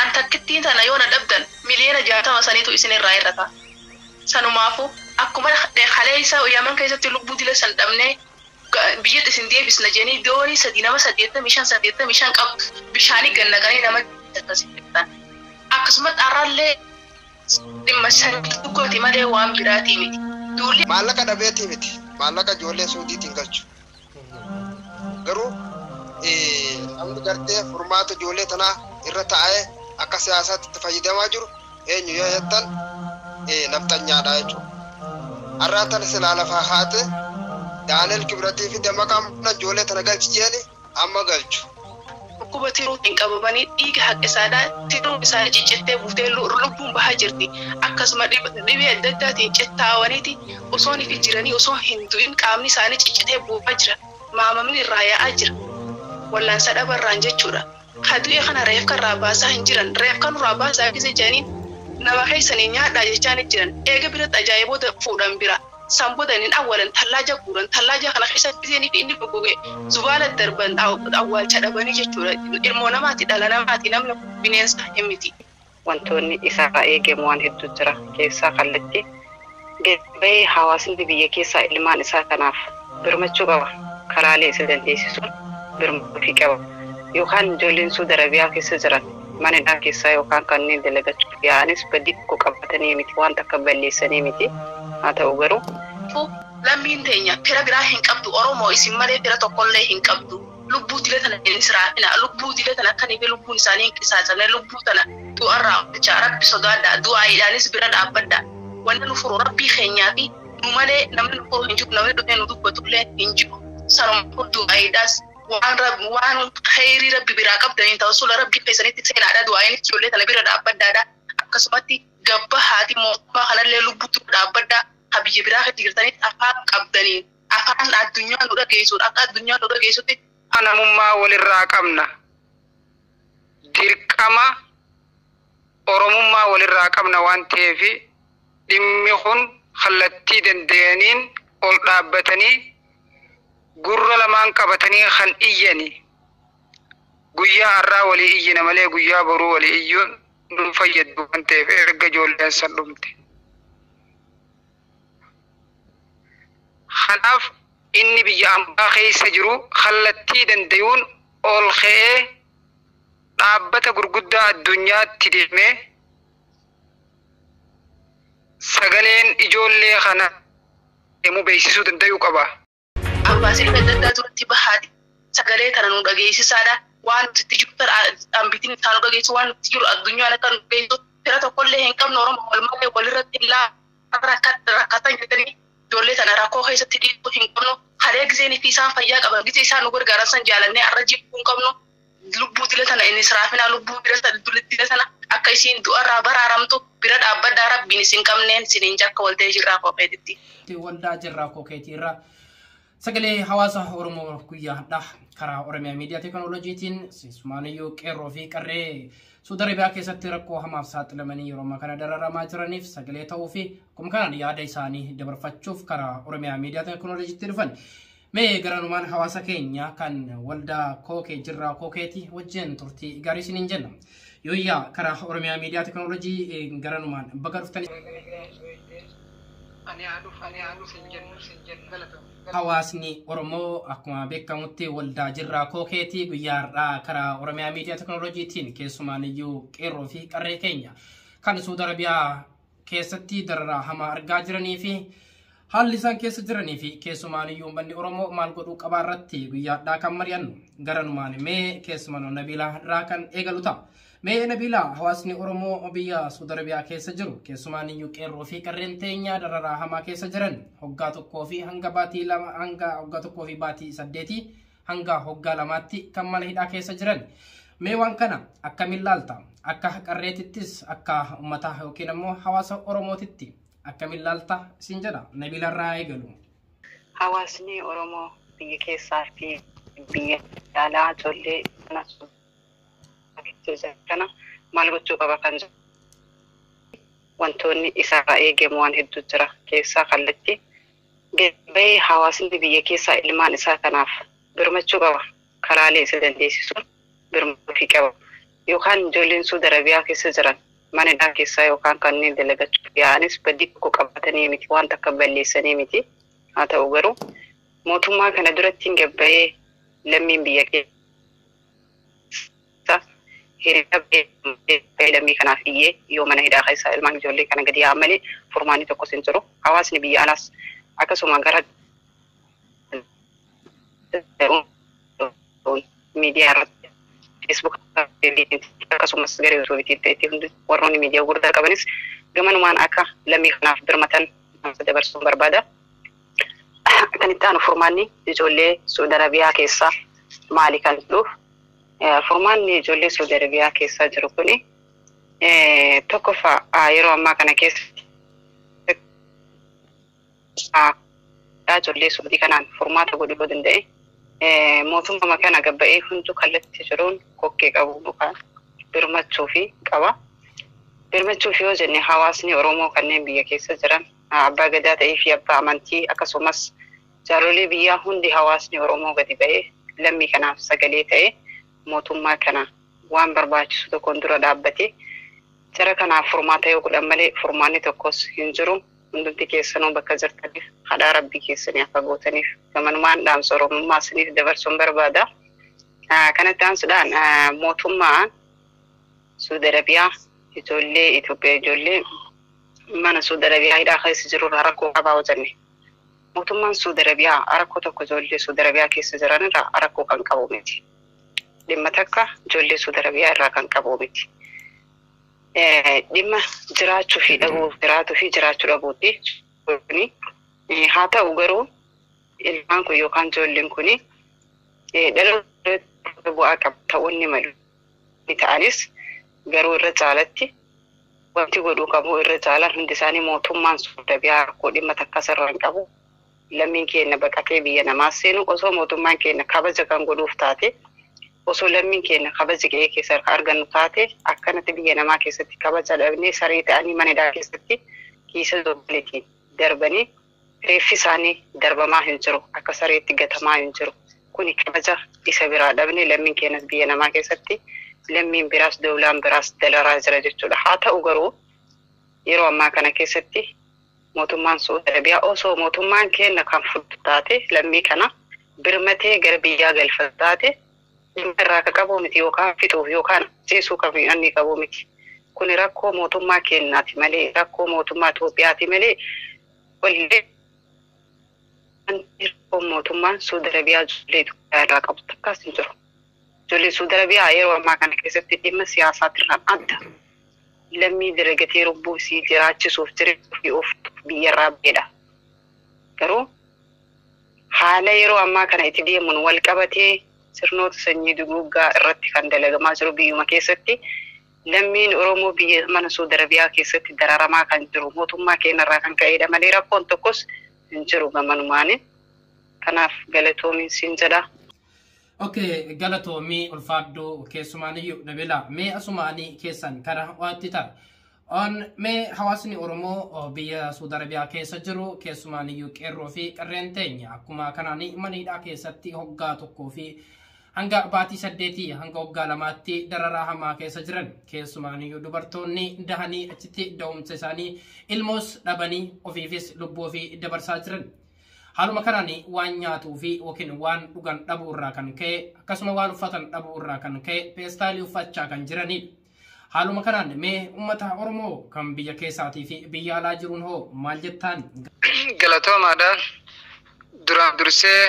أنت كتين تنا يونا دبدن مليون جاتا مسانيتو إسنين راي رتا سنمافو أكمل خليسا ويامن كيسة تلوبو دي لسن دمني بيجت سندية بس نجاني دوري سدينا ما سديتنا مشان قب بشاني جنة غني نما تكسيتنا أقسمت أرالله لمسان تقولي ما له وام براتي متي دولي مالك دبيتي متي مالك جولة سودي تنقلش غرو أمد قرتي فرمات جولة تنا إرتاعي أكسياسات تفايدة ما جرو نيو يتن نفتنيا دايجو أراتن سلالة فاخات دانل كبرتي في دمكام نجولة تنقلش جيني أما قلشو kuba tiru qababani dhiiga haqq isaadha tiru isaa ciccitee buutee lubbuun bahaa jirti akkasuma dhibee adda addaatiin cittaawaniiti osoo ni jiranii osoo hin du'in qaamni isaanii ciccitee buufaa jira maamamni irraa yaa'aa jira wallaansa dhabarraan jechuudha hadu'ee kana reef kan raabaasaa hin jiran reef kan raabaasaa gise jaaniin nama keessanii nyaadhaa jechaan jiran eega biratti ajaa'iboota fuudhan bira sambodanin awalan tallaaja guuran tallaaja kana keessatti biseenii fi inni gogoge zubaala darban awwaalcha dhabanii jechuudha ilmoo namaati dhala namaati namni bineensa himiti wantoonni isaa eegemu waan hedduu jira keessaa kallattii gabee hawaasni biyya keessaa ilmaan isaa kanaaf birmachuu qaba karaalee isa dandeessisuun birmachuu qaba yookaan ijoolleen Saudi Arabiyaa keessa jiran manadhaa keessaa yookaan kanneen dalagachuuf yaa'anis badii koo qabatanii miti waan takka balleessanii miti haa ta'u garuu lammiin teenya fira biraa hin qabdu Oromoo isin malee fira tokkollee hin qabdu lubbuu dilatana israafina lubbuu dilatana akkanii lubbuun isaanii qisaasamne lubbuu tana du'arraa jecha rabbi sodaadha du'aayiidhaanis bira dhaabbadha wanni nu furu rabbii keenyaa fi nu malee namni nu furu hin jiru namni dhufee nu dubbatullee hin jiru sanuma du'aayiidhaas waan khayrii rabbi biraa qabdaniin ta'u sula rabbi keessanitti seenaadha du'aayiin ijoollee tana bira dhaabbadhaadha akkasumatti gabba haati mootummaa kanallee lubbuutu dhaabbadha habiyya biraa kan jirtanitti afaan qabdaniin afaan addunyaa nu dhageessuudha akka addunyaa nu dhageessutti anamummaa walirraa qabna dirqama oromummaa walirraa qabna waan ta'eef dhimmi kun kallattii danda'aniin ol dhaabbatanii gurra lamaan qabatanii kan iyyani guyyaa har'aa walii iyyina malee guyyaa boruu walii iyyuun nu fayyadu waan ta'eef erga ijoolleen san dhumte kanaaf inni biyya ambaa keessa jiru kallattii danda'uun ol ka'ee dhaabbata gurguddaa addunyaatti deemee sagaleen ijoollee kana deemu beeksisuu danda'uu qaba. Abbaasiin adda addaa duratti bahaati sagalee kana nu dhageessisaadha waan nuti jiru ambitiin isaa nu dhageessu waan nuti jiru addunyaan akka nu dhageessu fira tokkollee hin qabne Oromoo wal malee walirratti illaa rakkatan jirtanii ijoollee tana rakkoo keessatti dhiibbuu hin qabnu haree giseenii fi isaan fayyaa qaban gisee isaan nu gargaaran san jaalannee arra jibbuu hin qabnu lubbuu dila tana inni israafina lubbuu dila tana akka isiin du'arraa baraaramtu bira dhaabbadhaa rabbiin isin qabneen isiniin jakka walta'ee jirraa kopheetitti. Waldaa jirraa kokeetiirraa sagalee hawaasa Oromoo guyyaadha karaa Oromiyaa miidiyaa teekinooloojiitiin sisumaaniyyuu qeerroo fi qarree Saudi Arabiyaa keessatti rakkoo hamaaf saaxilamanii yeroo ammaa kana dararamaa jiraniif sagalee ta'uu fi akkuma kanaan yaada isaanii dabarfachuuf karaa Oromiyaa miidiyaa teekinooloojiitti dhufan. Mee garanumaan hawaasa keenya kan waldaa kookee jirraa kookeeti wajjin turtii gaarii isiniin jenna. Yooyyaa karaa Oromiyaa miidiyaa teekinooloojii garanumaan bakka dhuftanii. Ani aaduu sin jennu galata. Hawaasni Oromoo akkuma beekamutti waldaa jirraa kookeetii guyyaadhaa karaa Oromiyaa miidiyaa teekinooloojiitiin keessumaaniyyuu qeerroo fi qarree keenya kan Saudi Arabiyaa keessatti dararaa hamaa argaa jiranii fi haalli isaan keessa jiranii fi keessumaaniyyuu uummanni Oromoo maal godhuu qabaa irratti guyyaadhaa kan mari'annu garanumaan mee keessumaan Nabiilaa irraa kan eegalu ta'a. Mee Nabiilaa hawaasni Oromoo biyya Saudi Arabiyaa keessa jiru keessumaaniyyuu qeerroo fi qarreen teenya dararaa hamaa keessa jiran hoggaa tokkoo fi hanga baatii lama hanga hoggaa tokkoo fi baatii 8 hanga hoggaa 2tti kan mana hidhaa keessa jiran. Mee waan kana akkamiin ilaalta? Akka qarreetittis akka uummata yookiin ammoo hawaasa Oromootitti akkamiin ilaalta isin jedha Nabiilaa irraa eegalu. Hawaasni Oromoo biyya keessaa fi biyya alaa ijoollee kana maal gochuu qaba kan jiru wantoonni isaa eegemu waan hedduu jira keessaa kallattii gabee hawaasni biyya keessaa ilmaan isaa kanaaf birmachuu qaba karaalee isa dandeessisuun birmachuu qaba yookaan ijoolleen Saudi Arabiyaa keessa jiran mana hidhaa keessaa yookaan kanneen dalagachuu yaa'anis badii tokko qabatanii miti waan takka balleessanii miti. Haa ta'u garuu mootummaa kana duratti hin gabba'ee lammiin biyya keessa hiriira lammii kanaaf iyyee yoo mana hidhaa keessaa ilmaan ijoollee kana gadi yaa'an malee furmaanni tokkos hin jiru. Hawaasni biyya alaas akkasuma gara miidiyaa irratti Facebook akkasumas gara yuutuubiitti hundi warroonni miidiyaa gurguddaa qabanis gamanumaan akka lammii kanaaf birmatan dabarsuun barbaada. Akkanitti aanu furmaanni ijoollee Saudi Arabiyaa keessaa maali kan jedhuuf furmaanni ijoollee Saudi Arabiyaa keessaa jiru kuni tokkoffaa yeroo ammaa kana keessatti ijoollee Saudi kanaan furmaata godhuu danda'e mootummaa kana gabba'ee hundu kallattii jiruun kokkee qabu yookaan birmachuu fi qaba. Birmachuuf yoo jenne hawaasni Oromoo kanneen biyya keessa jiran abbaa gadaa ta'ee fi abbaa amantii akkasumas jaarolee biyyaa hundi hawaasni Oromoo gadi ba'ee lammii kanaaf sagalee ta'ee mootummaa kana waan barbaachisu tokkoon dura dhaabbatee jara kanaaf furmaata yoo godhan malee furmaanni tokkos hin jiru. Hundumti keessanuu bakka jirtaniif hadhaa rabbii keessanii akka gootaniif gamanumaan dhaamsa Oromummaa isiniif dabarsuun barbaada. Kanatti aansuudhaan mootummaan Saudi Arabiyaa ijoollee Itoophiyaa ijoollee mana Saudi Arabiyaa hidhaa keessa jirurraa rakkoo qabaa hojjenne. Mootummaan Saudi Arabiyaa rakkoo tokko ijoollee Saudi Arabiyaa keessa jiranirraa rakkoo kan qabu miti. Dhimma takka ijoollee Saudi Arabiyaa irraa kan qabu miti. Dhimma jiraachuu fi dhabuu jiraatuu fi jiraachuu dhabuuti. Haa ta'u garuu ilmaan kun yookaan ijoolleen kun dhaloota bu'aa qabu ta'uu ni malu. Ni ta'anis garuu irra caalatti wanti godhuu qabu irra caalaan hundi isaanii mootummaan Saudi Arabiyaa rakkoo dhimma takka sararaan qabu. Lammiin keenya baqatee biyya namaa seenu osoo mootummaan keenya kabaja kan godhuuf taate osoo lammiin keenya kabaja qe'ee keessa argannu taate akkanatti biyya namaa keessatti kabaja dhabnee saree ta'anii mana hidhaa keessatti kiisa zoobaleetiin darbanii reeffi isaanii darbamaa hin jiru akka sareetti gatamaa hin jiru. Kuni kabaja isa biraa dhabnee lammiin keenyas biyya namaa keessatti lammiin biraas dawlaan biraas dalaraa jira jechuudha. Haa ta'u garuu yeroo ammaa kana keessatti mootummaan Saudi Arabiyaa osoo mootummaan keenya kan fudhatu taate lammii kana birmatee gara biyyaa galfatu taate irraa ka qabu miti yookaan fixuuf yookaan ceesuu kan inni qabu miti. Kuni rakkoo mootummaa keenyaati malee rakkoo mootummaa Itoophiyaati malee wallee mootummaan Saudi Arabiyaa ijoollee Itoophiyaa irraa qabu takkaas hin jiru. Ijoollee Saudi Arabiyaa yeroo ammaa kana keessatti dhimma siyaasaatirraan adda. Lammii dalagatee lubbuu isii jiraachisuuf jireenya ofii of biyyarraa ba'edha. Garuu haala yeroo ammaa kana itti deemuun wal qabatee sirnoota sanyii duguuggaa irratti kan dalagamaa jiru biyyuma keessatti lammiin Oromoo biyya mana Saudi Arabiyaa keessatti dararamaa kan jiru mootummaa keenyarraa kan ka'edha malee rakkoon tokkos hin jiru gamanumaani. Kanaaf galatoomiin siin jedha. Okay, galatoomii ulfaaddu keessumaaniyyuu dabela mee asumaanii keessan kana waatti ta'a. Mee hawaasni Oromoo biyya Saudi Arabiyaa keessa jiru keessumaaniyyuu qeerroo fi qarreen teenya akkuma kanaan mana hidhaa keessatti hoggaa tokkoo fi hanga baatii 8 hanga hoggaa 2tti dararaa hamaa keessa jiran keessumaaniyyuu dubartoonni dahanii achitti da'umsa isaanii ilmoos dhabanii ofiifis lubbuu fi dabarsaa jiran. Haaluma kanaan waan nyaatuu fi yookiin waan dhugan dhabuu irraa kan ka'e akkasuma waan uffatan dhabuu irraa kan ka'e peestaalii uffachaa kan jiranidha. Haaluma kanaan mee uummata Oromoo kan biyya keessaatii fi biyya alaa jiruun hoo maal jettaan? Galatoomaadhaan duraan dursee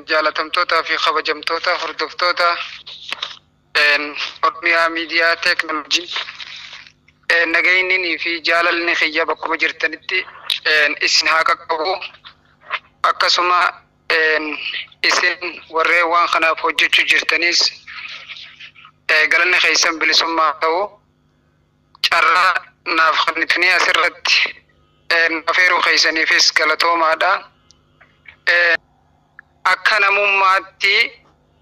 jaalatamtootaa fi kabajamtoota hordoftoota Oromiyaa miidiyaa teeknooloojii nagayinii fi jaalalli xiyya bakkuma jirtanitti isin haa qaqqabu. Akkasuma isin warreen waan kanaaf hojjechuu jirtanis galanni keessan bilisummaa ta'u carraa naaf kennitanii asirratti afeeruu keessaniifis galatoomaadha. Akka namummaatti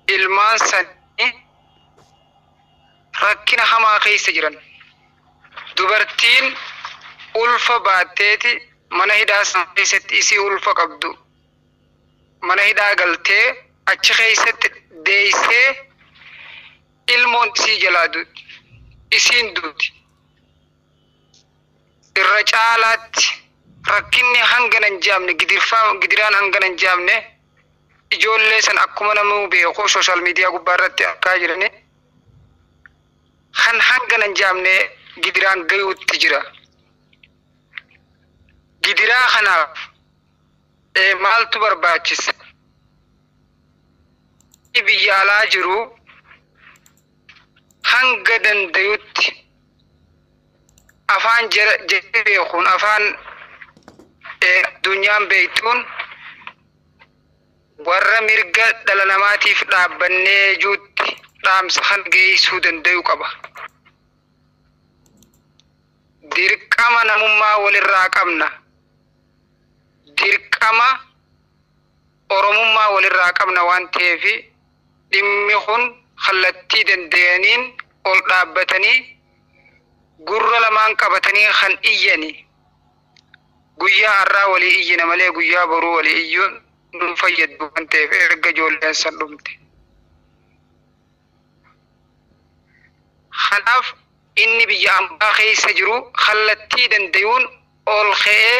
ilmaan sanii rakkina hamaa keessa jiran dubartiin ulfa baatteeti mana hidhaa san keessatti isii ulfa qabdu mana hidhaa galtee achi keessatti deeysee ilmoon isii jalaa duuti isiin duuti irra caalaatti rakkinni hanga nan jaamne gidiraan hanga nan jaamne ijoollee san akkuma namuu beeku social media gubbaarratti argaa jirani kan hanga nan jaamne gidiraan gayuutti jira. Gidiraa kanaaf maaltu barbaachisa? Biyya alaa jiru hanga dandayutti afaan jedhee beekuun afaan addunyaan beektuun warra mirga dhala namaatiif dhaabbannee juutti dhaamsa kan geessuu danda'u qaba. Dirqama namummaa walirraa qabna. Dirqama oromummaa walirraa qabna waan ta'eef dhimmi kun kallattii danda'aniin ol dhaabbatanii gurra lamaan qabatanii kan iyyani guyyaa har'aa walii iyyina malee guyyaa boruu walii iyyuun nu fayyadu waan ta'eef erga ijoolleen san dhumte. Kanaaf inni biyya ambaa keessa jiru kallattii danda'uun ol ka'ee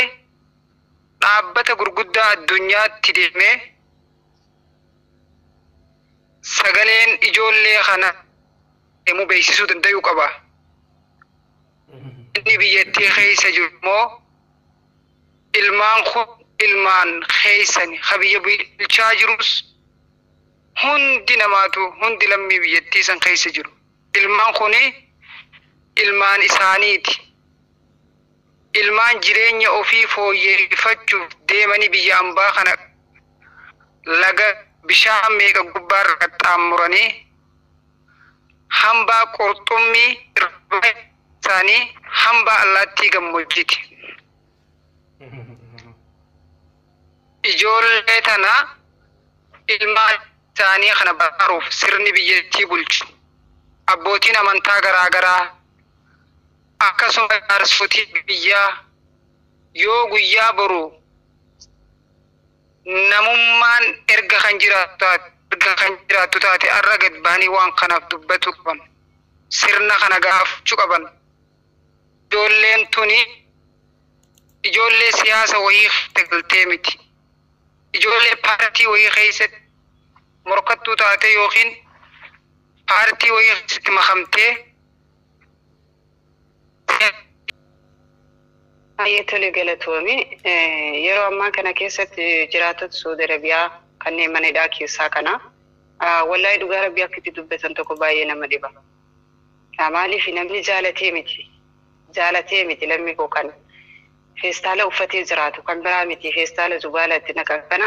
dhaabbata gurguddaa addunyaatti deemee sagaleen ijoollee kana deemu beeksisuu danda'uu qaba. Inni biyyattii keessa jiru immoo ilmaan kun ilmaan keessani ka biyya bulchaa jirus hundi namaatu hundi lammii biyyattii san keessa jiru. Ilmaan kuni ilmaan isaaniiti. Ilmaan jireenya ofii fooyyeffachuuf deemanii biyya ambaa kana laga bishaan meeqa gubbaarra qaxxaamuranii hambaa qurxummii irra isaanii hambaa allaattii gammoojjiiti. Ijoollee tana ilmaan isaanii kana baraaruuf sirni biyyattii bulchu abbootiin amantaa garaagaraa akkasuma jaarsotii biyyaa yoo guyyaa boru namummaan erga kan jiraattu taate arra gad bahanii waan kanaaf dubbatu qaban sirna kana gaafachuu qaban. Ijoolleen tuni ijoollee siyaasa wayii galtee miti. Ijoollee paartii wayii keessatti morkattuu taate yookiin paartii wayii keessatti makamtee Ayyaatole galatoomi yeroo ammaa kana keessatti jiraattota Saudi Arabiyaa kanneen mana hidhaa keessaa kana wallahi dhugaa rabbii akka itti dubbatan tokko baay'ee nama dhiba. Maaliif namni jaalatee miti lammii koo kana feestaala uffatee jiraatu kan biraa miti feestaala zubaala itti naqan kana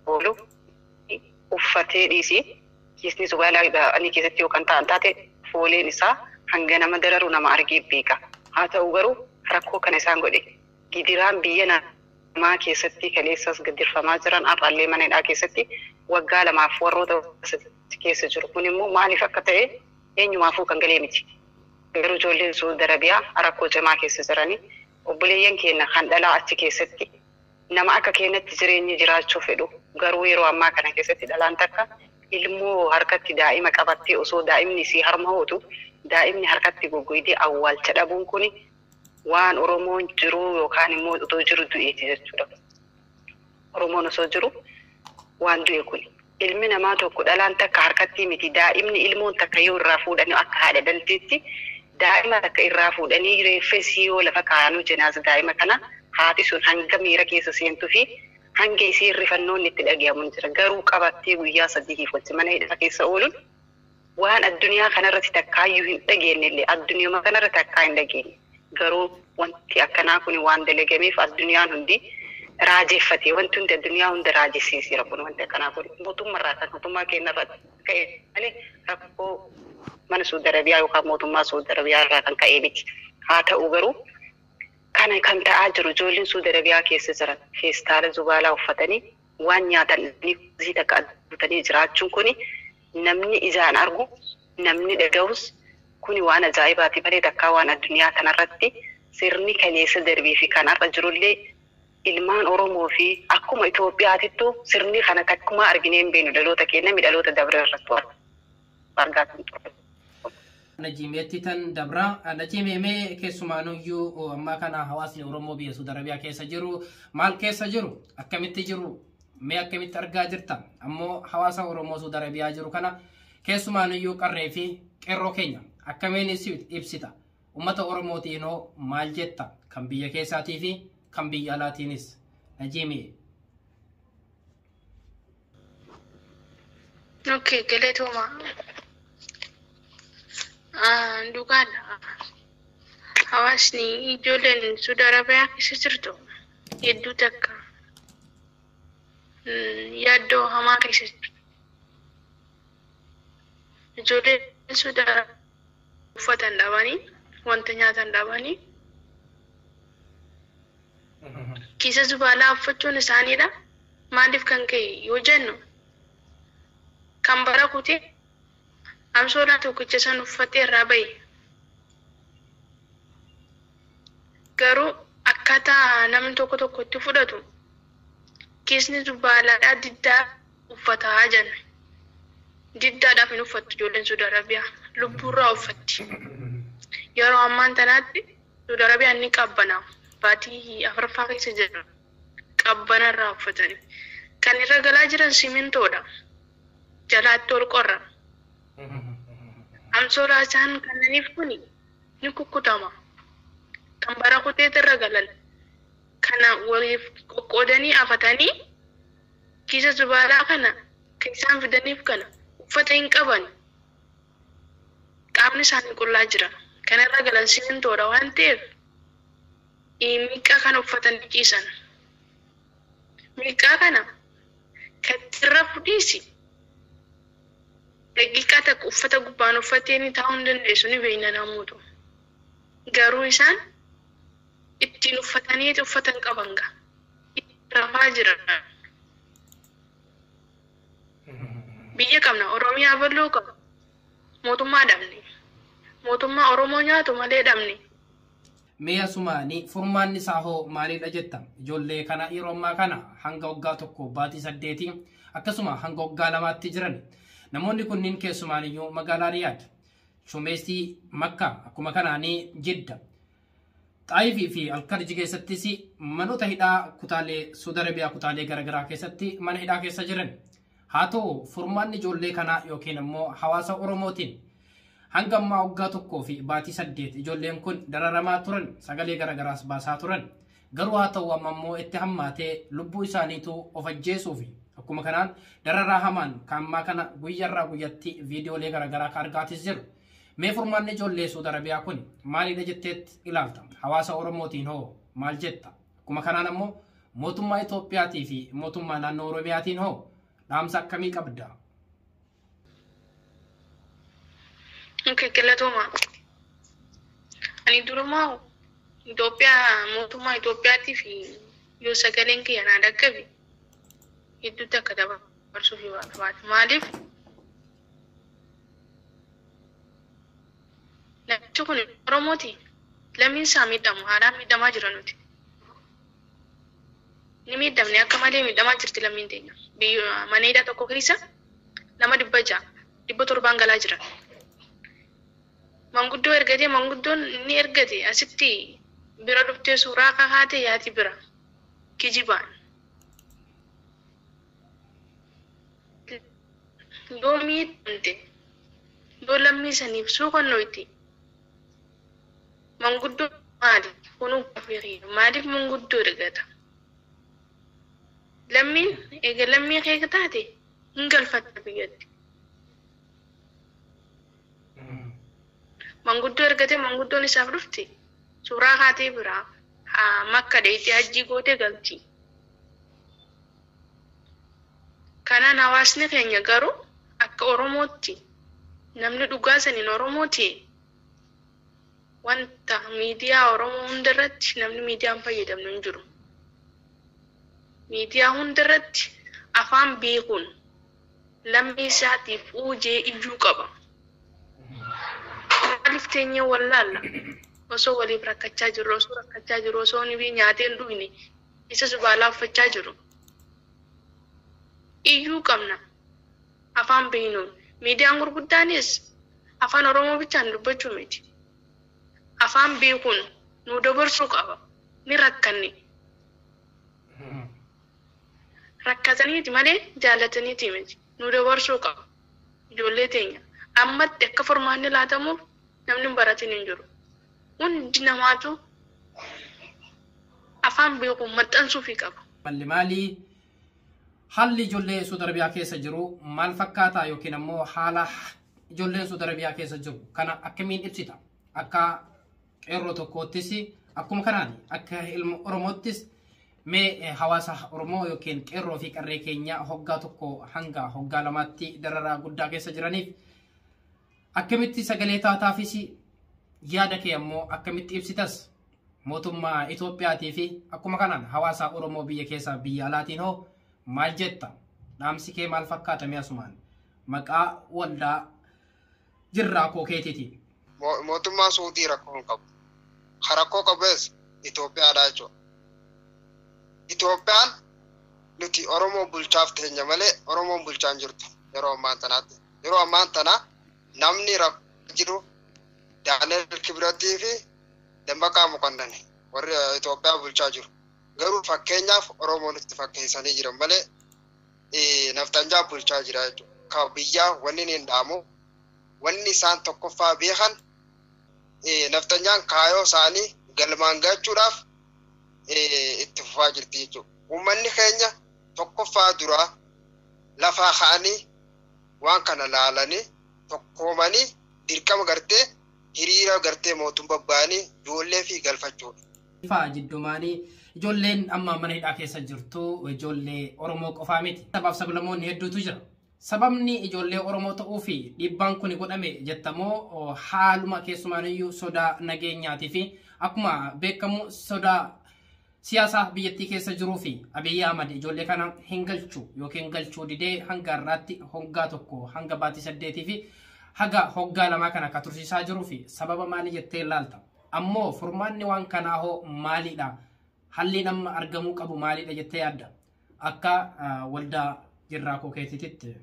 oolu uffatee dhiisi keessi zubaala ani keessatti yookaan ta'an taate fooleen isaa hanga nama dararu nama argee beeka. Haa ta'u garuu rakkoo kana isaan godhe gidiraan biyya namaa keessatti kaleessas gaddirfamaa jiran afaallee mana hidhaa keessatti waggaa lamaaf warroota keessa jiru. Kun immoo maaliif akka ta'e eenyumaafuu kan galee miti. Garuu ijoolleen Saudi Arabiyaa rakkoo cimaa keessa jiranii obboleeyyan keenya kan dhalaa achi keessatti nama akka keenyatti jireenya jiraachuu fedhu garuu yeroo ammaa kana keessatti dhalaan takka ilmoo harkatti daa'ima qabattee osoo daa'imni isii harma hootu daa'imni harkatti goggoydee awwaalcha dhabuun kuni waan Oromoon jiru yookaan immoo otoo jiru du'eeti jechuudha. Oromoon osoo jiru waan du'e kuni ilmi namaa tokko dhalaan takka harkatti miti daa'imni ilmoon takka yoo irraa fuudhanii akka haadha dalteetti daa'ima takka irraa fuudhanii reeffesii yoo lafa kaa'anuu jinaasa daa'ima kana haati sun hanga miira keessa seentuu fi hanga isii rifannoon itti dhagahamu jira. Garuu qabattee guyyaa sadiif wajji mana hidhaa keessa ooluun waan addunyaa kanarratti takkaayyuu hin dhageenyellee addunyaa kanarratti takkaa hin dhageenye. Garuu wanti akkanaa kun waan dalagameef addunyaan hundi raajeffatee wanti hundi addunyaa hunda raajessiisira kun wanti akkanaa kun mootummaarraa kan mootummaa keenyarratti ka'e malee rakkoo mana Saudi Arabiyaa yookaan mootummaa Saudi Arabiyaa irraa kan ka'e miti. Haa ta'u garuu kana kan ta'aa jiru ijoolleen Saudi Arabiyaa keessa jiran feestaala zubaalaa uffatanii waan nyaatan ni takka adduutanii jiraachuun kuni namni ijaan argu namni dhagahus kuni waan ajaa'ibaati malee takkaa waan addunyaa kanarratti sirni kaleessa darbee fi kanarra jirullee ilmaan Oromoo fi akkuma Itoophiyaatittu sirni kana takkuma arginee hin beeknu dhaloota keenya midhaloota dabre irratti argatan ture. Najimeetti tan dabra najimee keessumaanuyyuu amma kana hawaasni Oromoo biyya Saudi Arabiyaa keessa jiru maal keessa jiru akkamitti jiru mee akkamitti argaa jirta ammoo hawaasa Oromoo Saudi Arabiyaa jiru kana keessumaanuyyuu qarree fi qeerroo keenya akkamiin ibsita ummata Oromootiinoo maal jetta kan biyya keessaatii fi kan biyya alaatiinis najimee. Okay, galatoma. Dhugaadha. Hawaasni ijoolleen Saudi Arabiyaa keessa jirtu hedduu takka yaaddoo hamaa keessa jirtu. Ijoolleen Saudi Arabiyaa uffata hin dhabanii, wanta nyaatan dhabanii, kiisa zubaalaa uffachuun isaaniidha. Maaliif kan ka'e yoo jennu kan bara kutee amsoolaa tokkicha san uffatee irraa bahe. Garuu akkaataa namni tokko itti fudhatu kiisni zubaalaadhaa diddaa uffataa jenna. Diddaadhaaf hin uffattu ijoolleen Saudi Arabiyaa. Lubbuurraa uffatti. Yeroo ammaan tanaatti Saudi Arabiyaan ni qabbanaa. Baatii afuraffaa keessa jiru. Qabbanarraa uffatanii. Kan irra galaa jiran simintoodha. Jalaatti ol qorra. Amsoolaa isaan kannaniif kuni ni kukkutama. Kan bara kuteetti irra galan. Kana waliif qoqqoodanii afatanii kiisa zubaalaa kana kan isaan fidaniif kana uffata hin qaban. Qaamni isaanii qullaa jira. Kan irra galan simintoodha waan ta'eef miiqaa kana uffatanii ciisan. Miiqaa kana kan irra fudhiisi. Daqiiqaa takka uffata gubbaan uffatee ni taa'uu hin dandeessu ni beeyna namoota. Garuu isaan ittiin uffatanii uffata hin qaban gaa. Ittiin rafaa jiran. Biyya qabna Oromiyaa bal'oo qaba. Mootummaa dhabne. Mootummaa Oromoo nyaatu malee dhabne. Mee asumaanii furmaanni isaa hoo maalidha jetta? Ijoollee kana yeroo ammaa kana hanga waggaa tokko baatii 8 akkasuma hanga waggaa 2tti jiran. Namoonni kunniin keessumaaniyyuu magaalaa Riyaad, Shumeesii, Makkaa akkuma kanaanii Jidda, Xaayifii fi Alkarji keessattis manoota hidhaa kutaalee Saudi Arabiyaa kutaalee garaagaraa keessatti mana hidhaa keessa jiran. Haa ta'u furmaanni ijoollee kanaa yookiin immoo hawaasa Oromootiin hanga ammaa waggaa tokkoo fi baatii 8 ijoolleen kun dararamaa turan sagalee garaagaraas baasaa turan. Garuu haa ta'u amma immoo itti hammaatee lubbuu isaaniitu of ajjeesuufi akkuma kanaan dararaa hamaan kan ammaa kana guyyaarraa guyyatti viidiyoolee garaagaraa kan argaatis jiru. Mee furmaanni ijoollee Saudi Arabiyaa kun maalidha jetteetti ilaalta? Hawaasa Oromootiin hoo maal jetta? Akkuma kanaan ammoo mootummaa Itoophiyaatii fi mootummaa naannoo Oromiyaatiin hoo dhaamsa akkamii qabda? Okay, galatoma. Ani durumaa Itoophiyaa mootummaa Itoophiyaatii fi yoo sagaleen kiyya naa dhaqqabe hedduutti akka dabarsuuf barbaada. Maaliif? Namichi kun Oromooti. Lammiin isaa miidhamu haadhaan miidhamaa jira nuti. Ni miidhamne akka malee miidhamaa jirti lammiin teenya. Mana hidhaa tokko keessa nama 700 galaa jira. Manguddoo ergatee manguddoon ni ergate asitti bira dhuftee suuraa kahaate yaati bira kijibaan. Yoo miidhamte yoo lammii saniif suuqannoo itti manguddoo maali kunuu qabeerii maaliif manguddoo ergata? Lammiin eega lammii keeka taate hin galfatta biyyatti. Manguddoo ergatee manguddoon isaaf dhufte suuraa kaatee biraa Makka deettee hajjii gootee galti. Kanaan hawaasni keenya garuu akka Oromootti namni dhugaa saniin Oromooti wanta miidiyaa Oromoo hundarratti namni miidiyaan fayyadamnu hin jiru. Miidiyaa hundarratti afaan beekuun lammii isaatiif uujee iyyuu qaba. Maaliif teenya wallaalla osoo waliif rakkachaa jiru osoo ni nyaatee hin dhugne isa zubaalaa uffachaa jiru. Iyyuu qabna afaan beeknuun miidiyaan gurguddaanis afaan Oromoo bichaan dubbachuu miti. Afaan beekuun nu dabarsuu qaba. Ni rakkanne. Rakkataniiti malee jaalataniiti miti. Nu dabarsuu qaba. Ijoollee teenya. Ammatti akka furmaanni laatamuuf namni baratin hin jiru. Hundi namaatu afaan beekuun maxxansuufii qaba. Maali haalli ijoollee Saudi Arabiyaa keessa jiru maal fakkaata yookiin ammoo haala ijoolleen Saudi Arabiyaa keessa jiru kana akkamiin ibsita? Akka qeerroo tokkoottis akkuma kanaan akka ilma Oromoottis mee hawaasa Oromoo yookiin qeerroo fi qarree keenya hoggaa tokko hanga hoggaa lamaatti dararaa guddaa keessa jiraniif akkamitti sagalee taataafis yaada kee ammoo akkamitti ibsitas? Mootummaa Itoophiyaatii fi akkuma kanaan hawaasa Oromoo biyya keessaa biyya alaatiin hoo maal jetta? Dhaamsi kee maal fakkaata mee asumaan maqaa waldaa jirraa koo keetiitiin? Mootummaa Suudii rakkoo hin qabu. Rakkoo qabees Itoophiyaadha jechuudha. Itoophiyaan nuti Oromoo bulchaaf teenya malee Oromoon bulchaa hin jirtu yeroo ammaan tanaatti. Yeroo ammaan tana namni rakkoo jiru Daaneel Kibratii fi Dammaqaa Mokonnon warri Itoophiyaa bulchaa jiru. Garuu fakkeenyaaf Oromoon itti fakkeessanii jiran malee Naftanjaa bulchaa jira jechuudha. Ka biyyaa wanni hin dhaamu wanni isaan tokkoffaa beekan Naftanjaan kaayoo isaanii galmaan gahuudhaaf itti fufaa jirti jechuudha. Uummanni keenya tokkoffaa duraa lafaa ka'anii waan kana laalanii tokkoomanii dirqama gartee hiriira gartee mootummaa baanii ijoollee fi galfachuudha. Ifaa jiddumaanii ijoolleen amma mana hidhaa keessa jirtu ijoollee Oromoo qofaa miti. Sabaaf sablammoonni hedduutu jira. Sababni ijoollee Oromoo ta'uu fi dhiibbaan kun godhame jettamoo haaluma keessumaaniyyuu sodaa nageenyaatii fi akkuma beekamu sodaa siyaasaa biyyattii keessa jiruu fi Abiy Ahmad ijoollee kana hin galchu yookiin galchuu didee hanga har'aatti hoggaa tokko hanga baatii 8 fi haga hoggaa 2 kana ka tursiisaa jiruu fi sababa maali jettee ilaalta? Ammoo furmaanni waan kanaa hoo maalidha? Halli nama argamuu qabu maalidha jettee yaadda? Akka waldaa jirraa koo keetiitti.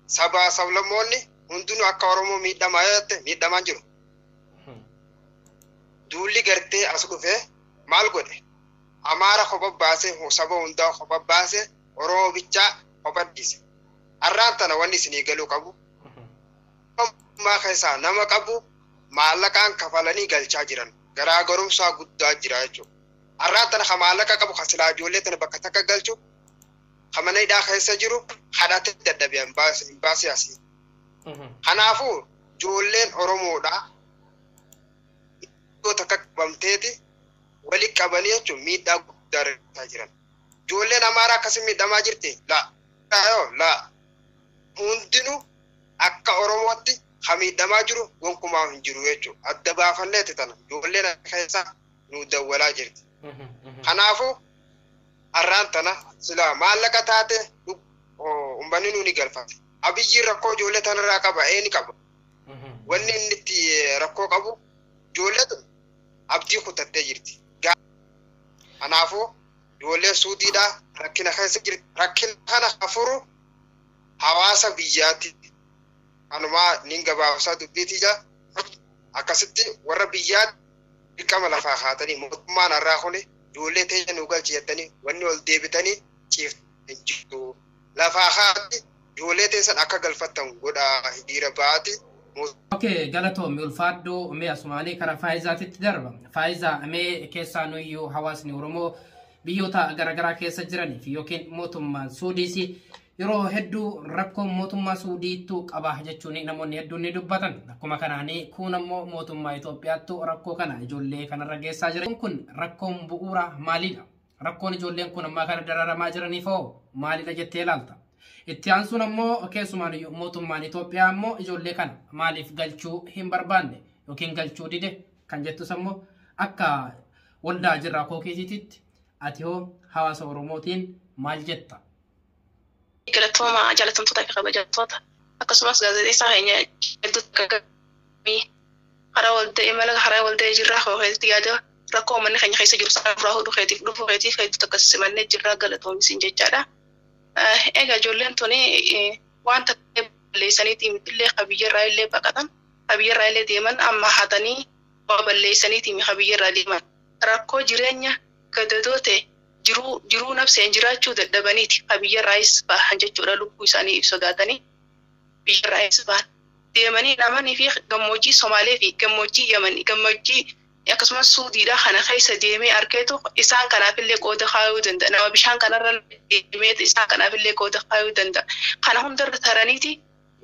Sabaa sablammoonni hundinuu akka Oromoo miidhamaa jiru. Duulli gartee as dhufee maal godhe? Amaara kophaa baasee saba hundaa kophaa baasee Oromoo bichaa kophaa dhiise. Har'aan tana wanni isinii galuu qabu. Maa keessaa nama qabu maallaqaan kafalanii galchaa jiran. Garaagarumsaa guddaa jira jechuudha. Har'aan tana maallaqa qabu silaa ijoollee tana bakka takka galchu mana hidhaa keessa jiru hadhaatti dadhabee hin baasee asii. Kanaafuu ijoolleen Oromoodhaa iddoo takka qabamteeti walitti qabanii jechuun miidhaa guddaa irra jiran. Ijoolleen Amaaraa akkasii miidhamaa jirti? Laa. Hundinuu akka Oromootti kan miidhamaa jiru gonkumaa hin jiru jechuudha. Adda baafanneeti tana ijoolleen keessaa nu dawwalaa jirti. Kanaafuu har'aan tana silaa maallaqa taate uummanni nuuni galfate. Abiyyiin rakkoo ijoollee tanarraa qaba ni qaba. Wanni inni itti rakkoo qabu ijoollee abdii kutattee jirti. Kanaafuu ijoolleen Suudiidhaa rakkina keessa jirti. Rakkina kana furu hawaasa biyyaatti. Anumaa nin gabaabsaa dubbiitii jira. Akkasitti warra biyyaatti dirqama lafaa haatanii mootummaan har'aa kuni ijoollee teenya nu galchi jettanii wanni ol deebitanii ciiftan jirtu. Lafaa haati ijoollee teessan akka galfattan godhaa hiriira ba'aati. Okay, galatoomii ulfaaddoo mee asumaanii karaa faayizaatitti darba. Faayizaa mee keessaa nuyyuu hawaasni Oromoo biyyoota garaagaraa keessa jiraniif yookiin mootummaan Suudiis yeroo hedduu rakkoo mootummaa Suudiitu qaba jechuun namoonni hedduun ni dubbatan. Akkuma kanaanii kun ammoo mootummaa Itoophiyaattu rakkoo kana ijoollee kanarra geessaa jira. Kun rakkoon bu'uura maalidha? Rakkoon ijoolleen kun ammaa kana dararamaa jiraniif hoo maalidha jettee ilaalta? Itti aansuun ammoo keessumaaniyyuu mootummaan Itoophiyaa ammoo ijoollee kana maaliif galchuu hin barbaanne yookiin galchuu dide kan jettus ammoo akka waldaa jirraa koo keetiitti ati hoo hawaasa Oromootiin maal jetta? Galatooma jaalatamtoota fi kabajamtoota akkasumas gaazexeessaa keenya hedduutti gaggeeffamii karaa waldaa jirraa koo keetiitti yaada rakkoo uummanni keenya keessa jiru saafraa dhufuu keetiif hedduutti akkasumannee jirraa galatoomisiin jechaadha. Egaa ijoolleen tuni wanta balleessaniitii mitillee qabiyyarraa illee baqatan qabiyyarraa illee deeman amma hatanii balleessaniitii qabiyyarraa deeman rakkoo jireenya gadadoote jiruu nafseen jiraachuu dadhabaniiti qabiyyarraayis bahan jechuudha lubbuu isaanii sodaatanii biyyarraayis bahan deemanii namanii fi gammoojjii Somaalee fi gammoojjii Yamanii gammoojjii akkasumas Suudiidha kana keessa deemee argeetu isaan kanaafillee qooda kaayuu danda'a nama bishaan kanarra deemee isaan kanaafillee qooda kaayuu danda'a kana hundarra taraniiti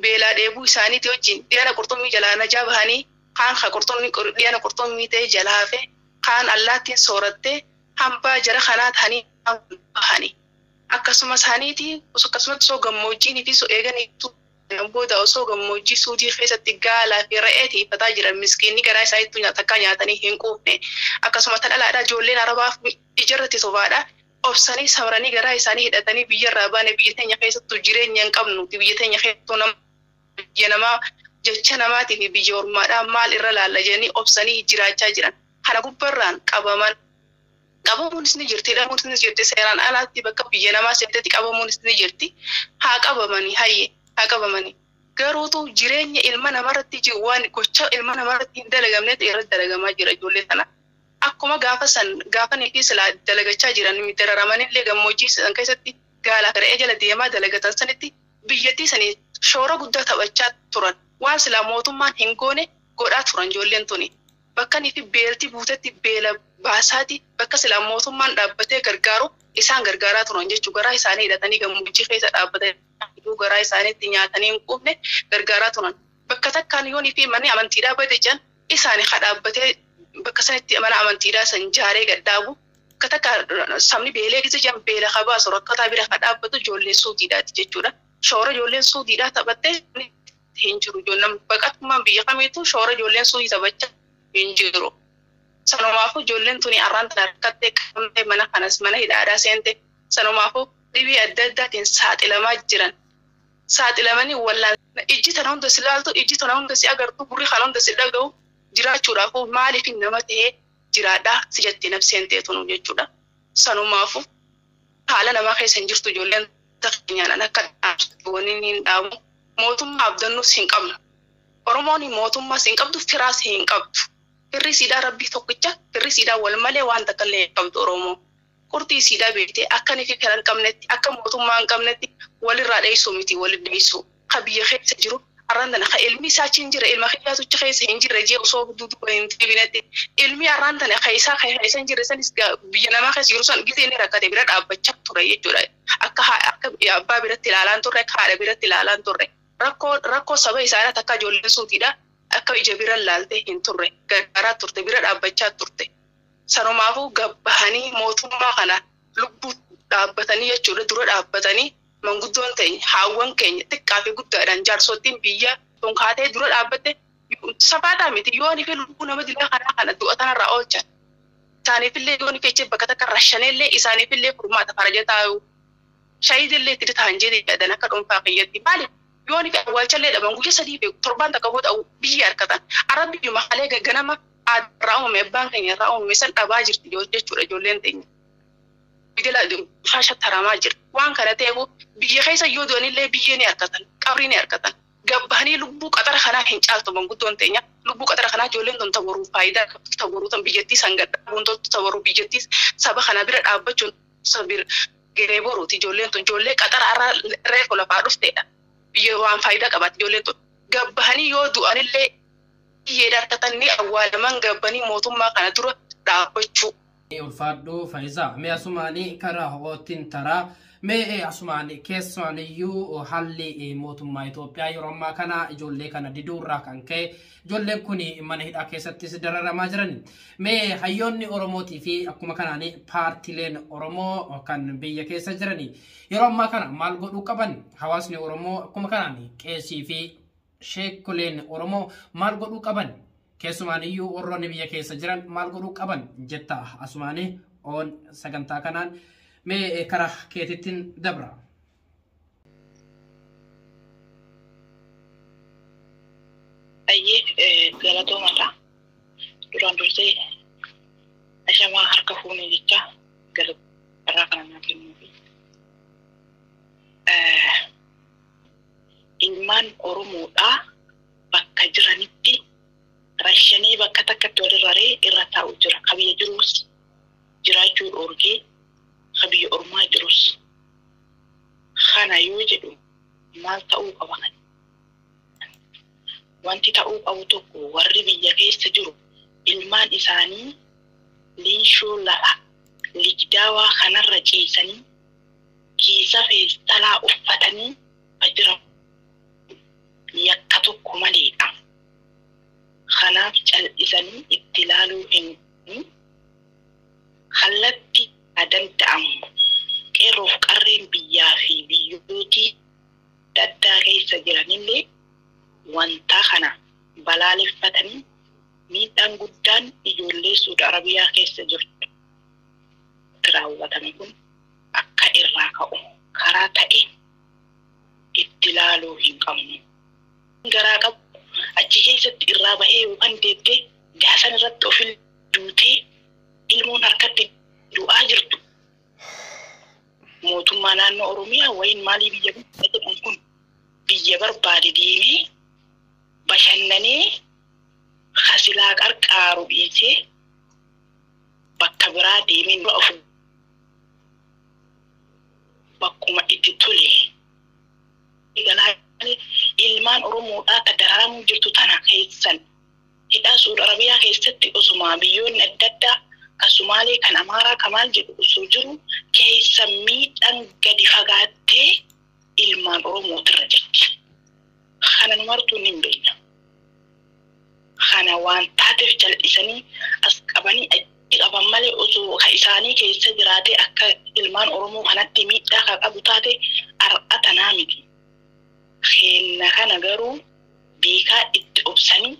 beelaa dheebuu isaaniiti wajjin dhiyaana qurxummii jalaa najaa bahanii kaan dhiyaana qurxummii ta'e jalaa hafe kaan allaattiin soorattee hambaa jara kanaa ta'anii bahanii akkasumas isaaniiti akkasumas osoo gammoojjiin fi eeganiitu booda osoo gammoojjii Suudii keessatti gaalaa fi re'ee tiifataa jiran miskiinni garaa isaaniitu takkaa nyaatanii hin quufne akkasumas dhalaadhaa ijoolleen arabaaf ijarratti sobaadha obsanii sabranii garaa isaanii hidhatanii biyyarraa baane biyya teenya keessattuu jireenya hin qabnu biyya teenya keessattuu biyya namaa jecha namaatii fi biyya ormaadhaa maal irra laalla jedhanii obsanii jiraachaa jiran kana gubbarraan qabamuunis ni jirti hidhamuunis ni jirti seeraan alaatti bakka biyya namaa seentatti qabamuunis ni jirti haa qabamanii hayyee haa qabamanii garuutu jireenya ilma namarratti waan gocha ilma namarratti hin dalagamne ta'e irratti dalagamaa jira ijoollee kana akkuma gaafa niitii silaa dalagachaa jiran midaraaramanillee gammoojjii san keessatti gaalaa re'ee jala deemaa dalagatan sanitti biyyattii sanii shoora guddaa taphachaa turan waan silaa mootummaan hin goone godhaa turan ijoolleen tuni bakka niifi beelti buutetti beela baasaati bakka silaa mootummaan dhaabbatee gargaaru isaan gargaaraa turan jechuu garaa isaanii hidhatanii gammoojjii keessa dhaabbatanii garaa isaaniitti nyaatanii hin quufne gargaaraa turan bakka takkaan yoonii fi manni amantiidhaa bade jan isaanii kadhaabbatee bakka sanitti mana amantiidhaa san jaaree gadhaabu bakka takka sabni beelee gisa jan beela kabaasu rakkataa bira kadhaabbatu ijoolleen Suudiidhaati jechuudha shoora ijoolleen Suudiidhaa taphattee hin jiru ijoolleen baqattummaan biyya kamiitu shoora ijoolleen Suudii taphachaa hin jiru sanumaafuu ijoolleen tuni arraan tana rakkattee qabamtee mana kanas mana hidhaadhaa seente sanumaafuu dhibii adda addaatiin saaxilamaa jiran saaxilamanii wallaan ijji tana hunda si laaltu ijji tana hunda si agartu gurri kana hunda si dhaga'u jiraachuudhaafuu maaliif nama ta'ee jiraadhaa si jettee nafseen teetunu jechuudha sanumaafuu haala namaa keessa hin jirtu ijoolleen tafanyaan akka dhaabsatoonni hin dhaabu mootummaa abdannuus hin qabnu Oromoon mootummaas hin qabdu firaas hin qabdu firri siidaa rabbii tokkicha firri siidaa wal malee waan takkallee hin qabdu Oromoo qurxii siidaa beektee akka nifi kan qabnetti akka mootummaa hin qabnetti walirraa dheessuu miti walii dheessuu ka biyya keessa jiru arraantana ka ilmi isaa cin jira ilma kiyyaatucha keessa hin jirre jee osoo duudu hin deebinetti ilmi arraantana ka isaa hin jirre sanis biyya namaa keessa jiru san gisee inni rakkate bira dhaabbachaa ture jechuudha akka abbaa biratti ilaalaan turre akka haadha biratti ilaalaan turre rakkoo saba isaanii akka ijoolleen Suudiidha akka ija bira laaltee hin turre gargaaraa turte bira dhaabbachaa turte sanumaafuu gabbahanii mootummaa kana lubbuu dhaabbatanii jechuudha dura dhaabbatanii manguddoon ta'e haawwan keenya xiqqaa fi guddaadhaan jaarsottiin biyya tunkaatee dura dhaabbatte sabaadhaa miti yoonii fi lubbuu nama dilaa kana du'a tanarraa oolchan isaaniifillee yoonii fi bakka takka rashaneellee isaaniifillee furmaata faraja taa'u shaayidillee itti ta'an jedhee yadan akka dhuunfaa kiyyatti maaliif yoonii fi awwaalchallee dhaban guyyaa sadii fi torbaan takka booda biyya harkatan arabbi mahalee gagganama aadaa uumame abbaan keenya irraa uumame san dhabaa jirti jechuudha ijoolleen teenya. Bidila faasha taramaa jira waan kana ta'eef biyya keessa yoo doonillee biyyee ni harkatan qabrii ni harkatan gabbahanii lubbuu qaxara kanaa hin caaltu manguddoon teenya lubbuu qaxara kanaa ijoolleen tun tabaruu faayidaa qabdu tabaruu tan biyyattii san gadhaabuun toltu tabaruu biyyattii saba kana bira dhaabbachuun sabir giree boruuti ijoolleen tun ijoollee qaxara irraa reefu lafaa dhufteedha biyya waan faayidaa qabaatti ijoolleen tun gabbahanii yoo du'anillee biyyee harkatan ni awwaalaman gabbanii mootummaa kana dura dhaabbachuu. Ulfaadhoo Faayisaa mee asumaanii karaa hawaatiin taraa mee asumaanii keessumaaniyyuu haalli mootummaa Itoophiyaa yeroo ammaa kana ijoollee kana diduurraa kan ka'e ijoolleen kun mana hidhaa keessattis dararamaa jiran mee hayyoonni Oromootii fi akkuma kanaan paartileen Oromoo kan biyya keessa jiran yeroo ammaa kana maal godhuu qaban hawaasni Oromoo akkuma kanaan qeesii fi sheekoleen Oromoo maal godhuu qaban keessumaaniyyuu warroonni biyya keessa jiran maal godhuu qaban jetta asumaanii oon sagantaa kanaan mee karaa keetittiin dabra. Ayyee galatoomadha. Duraan dursee ashamaa harka fuunee jecha galata kana kennuufi. Ilmi ilmaan Oromoodhaa bakka jiranitti rashanii bakka takkatti walirraree irra taa'u jira. Kabiyya jirus jiraachuu dhoorgee kabiyya ormaa jirus. Kana yoo jedhu maal ta'uu qaba? Wanti ta'uu qabu tokko warri biyya keessa jiru ilmaan isaanii liinshoo lafa ligdaawaa kanarra ciisanii kiisa feestalaa uffatanii ajira yakka tokko maleedha. Kanaaf cal'isanii itti ilaaluu hin kallattii danda'amu qeerroof qarreen biyyaa fi biyyootii daddaa keessa jiranillee wanta kana balaaleffatanii miidhaan guddaan ijoollee Saudi Arabiyaa keessa jirtu raawwatame kun akka irraa ka'u karaa ta'een itti ilaaluu hin qabnu. Garaa qabu achi keessatti irraa bahee yookaan deettee gaasan irratti ofii duutee ilmoon harkatti du'aa jirtu. Mootummaa naannoo Oromiyaa wayin maalii biyya jedhamu kun biyya barbaade deemee bashannanee hasilaa qarqaaru dhiisee bakka biraa deemee dura ofu bakkuma itti tole. Ilmaan Oromoodhaa akka dararamu jirtu tana keessan hidhaa Saudi Arabiyaa keessatti osuma biyyoonni adda addaa kan Sumaalee kan Amaaraa kamaal jedhu osoo jiru keessa miidhaan gadi fagaattee ilmaan Oromootirra jirti. Kana numartuu hin beekna. Kana waan taateef jal'isanii as qabanii achi qaban malee osoo ka isaanii keessa jiraatee akka ilmaan Oromoo kanatti miidhaa ka qabu taate har'a tanaa miti. Kenna kana garuu beekaa itti obsanii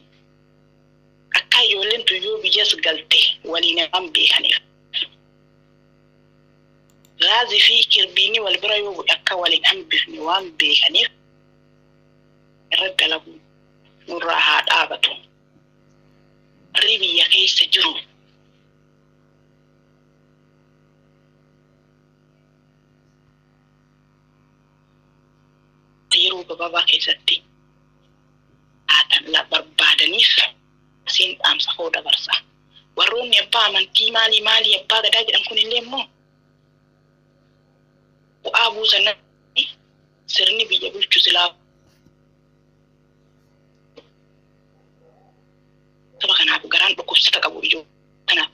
akka ijoolleen tuyyuu biyyas galte waliin waan beekaniif. Gaazii fi kirbiinii wal bira yoo akka waliin hambifne waan beekaniif irra dalagu nurraa haa dhaabatu. Warri biyya keessa jiru yeroo gabaabaa keessatti haatan la barbaadaniif asiin dhaamsa koo dabarsa. Warroonni abbaa amantii maalii abbaa gadaa jedhan kun illee immoo bu'aa buusan sirni biyya bulchu silaa saba kanaaf garaan dhukkubsata qabu ijoo kanaaf.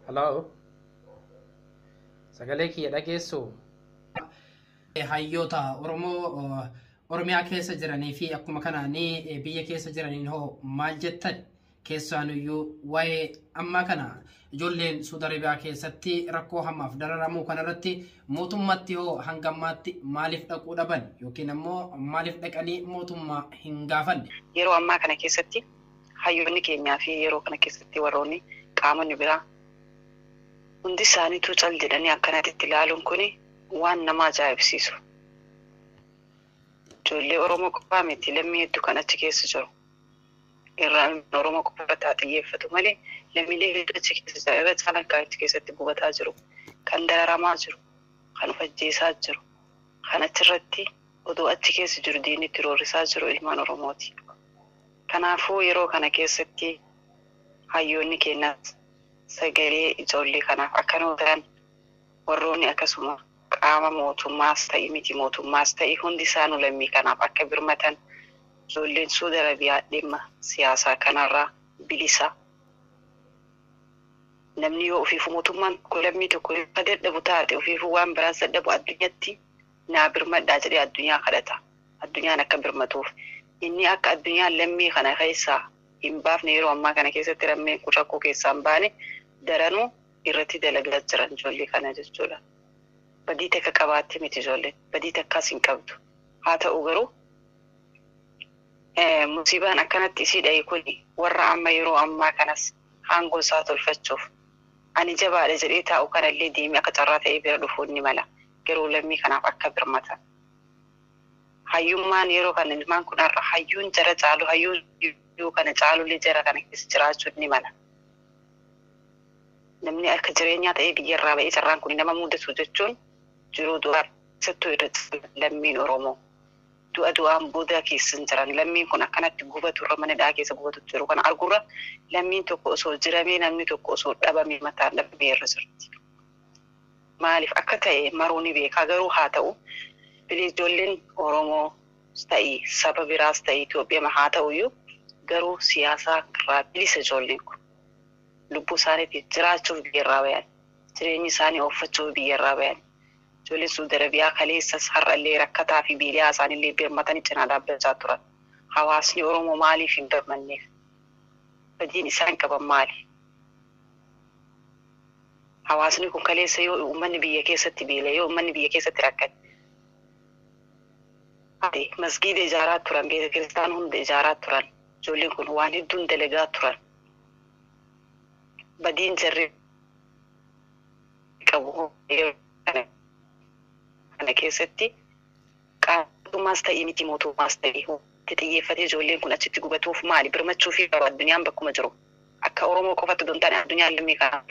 Hello. Sagalee kiyya dhageessu. Hayyoota Oromiyaa keessa jiranii fi akkuma kanaanii biyya keessa jiraniin hoo maal jettan? Keessaanuyyuu waa'ee ammaa kana ijoolleen Saudi Arabiyaa keessatti rakkoo hamaaf dararamuu kanarratti mootummaatti hoo hangammaatti maaliif dhaquu dhaban yookiin ammoo maaliif dhaqanii mootummaa hin gaafanne? Yeroo ammaa kana keessatti hayyoonni keenyaa fi yeroo kana keessatti warroonni qaamonni biraa hundi isaaniitu cal jedhanii akkanatti ilaaluun kuni waan nama ajaa'ibsiisu. Ijoollee Oromoo qofaa miti lammii hedduu kan achi keessa jiru. Irraan Oromoo qofa xiyyeeffatu malee lammiilee hedduu achi keessa jiru. Irra caalaan kan achi keessatti gubataa jiru, kan dararamaa jiru, kan ufajjeesaa jiru, kan achirratti odoo achi keessa jiru diinni itti roorrisaa jiru ilmaan Oromooti. Kanaafuu yeroo kana keessatti hayyoonni keenyaas sagalee ijoollee kanaaf akkanuma ta'an warroonni akkasuma qaama mootummaas ta'e miti mootummaas ta'e hundi isaanuu lammii kanaaf akka birmatan ijoolleen Saudi Arabiyaa dhimma siyaasaa kanarraa bilisa. Namni yoo ofiifu mootummaan lammii tokko dadhabu taate ofiifu waan biraas dadhabu addunyatti naa birmadhaa jedhee addunyaa kadhata. Addunyaan akka birmatuuf inni akka addunyaan lammii kana keessaa hin baafne yeroo ammaa kana keessatti lammeen kun rakkoo keessaa hin baane daranuu irratti dalagaa jiran ijoollee kana jechuudha. Badii takka qabaatti miti ijoolleen badii takkaas hin qabdu. Haa ta'u garuu musiibaan akkanatti isii dha'e kun warra amma yeroo ammaa kanas aangoo isaa tolfachuuf ani jabaadha jedhee taa'u kanallee deemee akka carraa ta'ee bira dhufuun ni mala. Garuu lammii kanaaf akka birmatan. Hayyummaan yeroo kana ilmaan kun har'a hayyuun jara caalu hayyuun yoo kana caalullee jara kana keessa jiraachuu ni mala. Namni akka jireenyaa ta'ee biyyarraa ba'ee carraan kun nama mudatu jechuun jiruu du'aa sattuu irratti lammiin Oromoo. Du'aan booda keessa jiran lammiin kun akkanatti gubatu irra mana keessa gubatu jiru kana argurra lammiin tokko osoo jiramee namni tokko osoo dhabamee mataan dhabamee irra jirti. Maaliif akka ta'e maruu ni beekaa garuu haa ta'u ijoolleen Oromoo ta'ii saba biraas ta'ii Itoophiyaa haa ta'uyyuu garuu siyaasaa irraa bilisa ijoolleen kun lubbuu isaaniitiif jiraachuuf biyyarraa bayan jireenyi isaanii ooffachuuf biyyarraa bayan ijoolleen Saudi Arabiyaa kaleessas har'allee rakkataa fi biiliyaa isaaniillee birmatanii cinaa dhaabbachaa turan. Hawaasni Oromoo maaliif hin birmanneef? Badiin isaan qaban maali? Hawaasni kun kaleessa yoo uummanni biyya keessatti biile yoo uummanni biyya keessatti rakkate. Masgiida ijaaraa turan, beeta kiristaan hunda ijaaraa turan. Ijoolleen kun waan hedduun dalagaa turan. Badiin jarri qabu kana keessatti qaamummaas ta'ee miti mootummaas ta'ee xiyyeeffatee ijoolleen kun achitti gubatuuf maali birmachuu fi addunyaan bakkuma jiru akka Oromoo qofatti don taane addunyaan lammii kana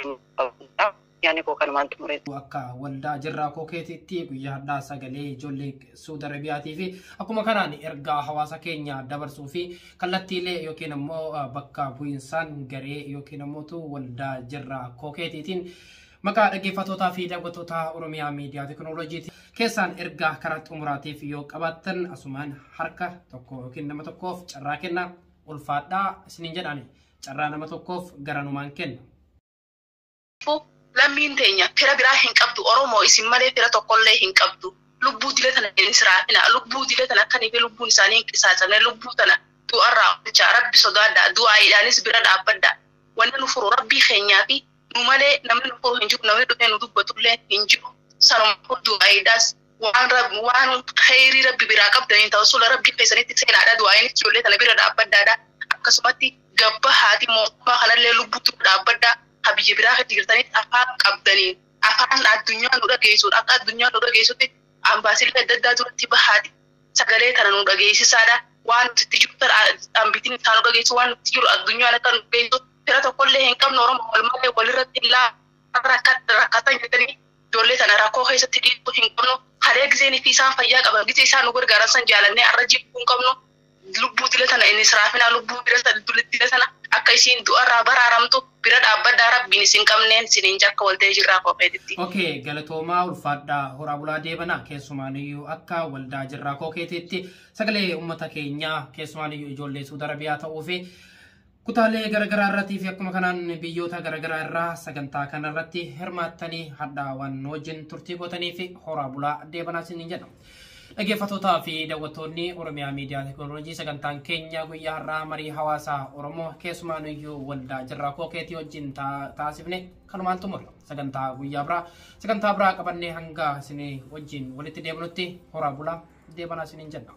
yaani koo kanumaan xumuree akka waldaa jirraa koo keetitti guyyaa hadhaa sagalee ijoollee Saudi Arabiyaatii fi akkuma kanaan ergaa hawaasa keenya dabarsuu fi kallattiilee yookiin immoo bakka bu'iinsaan garee yookiin immoo waldaa jirraa koo keetiitiin maqaa dhaggeeffattootaa fi daawwattoota Oromiyaa Miidiyaa Teknooloojiitiin keessaan ergaa karaa xumuraatiif yoo qabaattan asumaan harka tokko yookiin nama tokkoof carraa kenna ulfaadhaa isiniin jedhani carraa nama tokkoof garanumaan kenna. Lammiin teenya fira biraa hin qabdu Oromoo isin malee fira tokkollee hin qabdu lubbuu diletana hin siraafina lubbuu diletana akkanii fi lubbuun isaanii hin qisaasane lubbuu tana du'arraa hojjaa rabbi sodaadhaa du'aayiidhaanis bira dhaabbadhaa wanni nu furu rabbii keenyaa fi nu malee namni nu furu hin jiru namni dhufee nu dubbatullee hin jiru sanuma du'aayiidhaas waan khayrii rabbi biraa qabdaniin ta'u sula rabbii keessanitti seenaadha du'aayiinis ijoollee tana bira dhaabbadhaadha akkasumatti gabba haati mootummaa kanallee lubbuutu dhaabbadhaa habiyya biraa kan jirtanitti afaan qabdaniin afaan addunyaa nu dhageessuudha akka addunyaa nu dhageessutti ambaasilee adda addaa duratti bahaati sagalee tana nu dhageessisaadha waan nuti jiru ambitiin isaan nu dhageessu waan nuti jiru addunyaan akka nu dhageessu fira tokkollee hin qabne Oromoo walmalee walirratti illaa rakkatan jettanii ijoollee tana rakkoo keessatti dhiibbuu hin qabnu halee giseen fi isaan fayyaa qaban gisee isaan nu gargaaran san jaalannee arra jibbuu hin qabnu lubbuu dile tana inni siraafina lubbuu dile tana akka isiin du'arraa baraaramtu bira dhaabbadhaa rabbiin isin qabneen isiniin jakka waltee jirraa kopheetitti. Okay, galatoomaa ulfaadhaa horaa bulaa deebanaa keessumaaniyyuu akka waldaa jirraa kookeetitti sagalee uummata keenyaa keessumaaniyyuu ijoollee Saudi Arabiyaa ta'uu fi kutaalee garagaraa irratti fi akkuma kanaan biyyoota garagaraa irraa sagantaa kanarratti hirmaattanii hadhaa waan wajjin turtii gootanii fi horaa bulaa deebanaa isiniin jedhamu. Dhaggeeffattootaa fi daawwattoonni Oromiyaa Miidiyaa Teknooloojii sagantaan keenya guyyaa har'aa marii hawaasaa Oromoo keessumaaniyyuu waldaa jirraa kookeetii wajjin taasifne kanumaan xumurra sagantaa guyyaa biraa qabannee hanga isin wajjin walitti deebinutti horaa bulaa deebanaa isiniin jenna.